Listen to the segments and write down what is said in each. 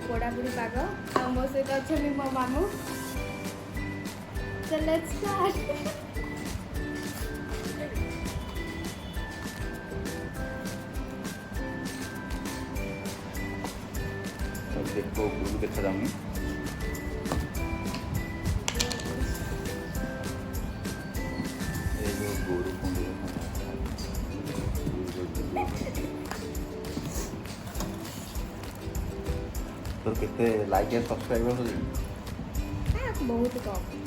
पोड़ापोड़ी पाग आ मो सहित अच्छा मो मामू So let's start. देखो गुरु देखा जाऊंगी गुरु तो कितने लाइक एंड सब्सक्राइबर हो बहुत कम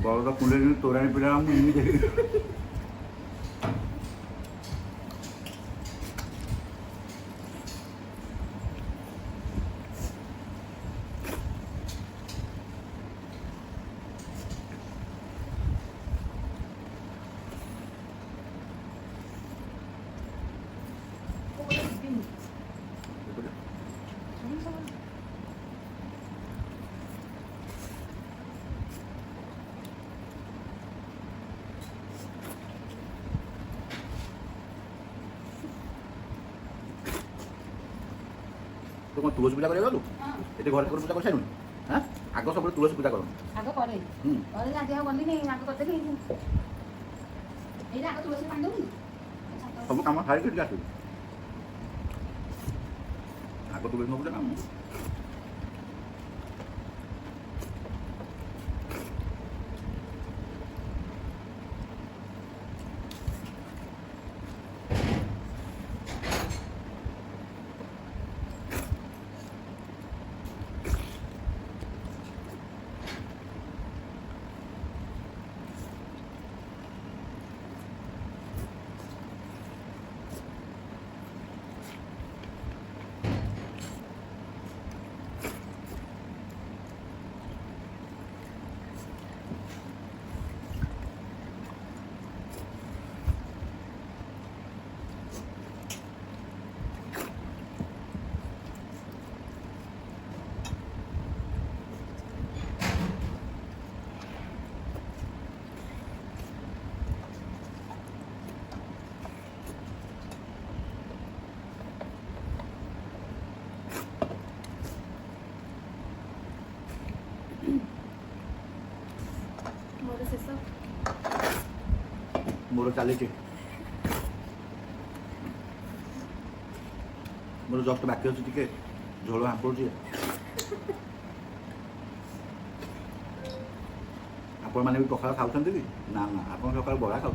बड़ा कुंडे तोरानी पिला तो कौन तुलसी पूजा करेगा तू ये घर पूजा कर साइलुनी हां आगो सब तुलसी पूजा करो आगो करे और आज हम गली नहीं आगो करते नहीं एला आगो तुलसी पांडो नहीं सब काम खाई के आसु आगो तुलसी पूजा काम मोर चली मोर जस्ट बाकी अच्छे टे झोल हाँ पड़े आपण मैंने भी पखाड़ खाऊ कि ना ना आप सकाल बड़ा खाऊ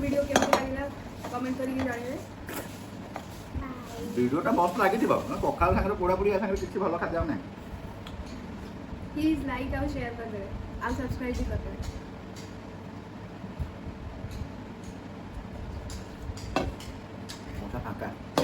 वीडियो केमती लगा कमेंट करके जानवे वीडियोटा मस्त लगी पखाड़ सागर पोड़ा पोड़ी सागर किसी भल खाद्य ना प्लीज लाइक और शेयर कर दे और सब्सक्राइब भी कर दे ମଶା ଫାଙ୍କା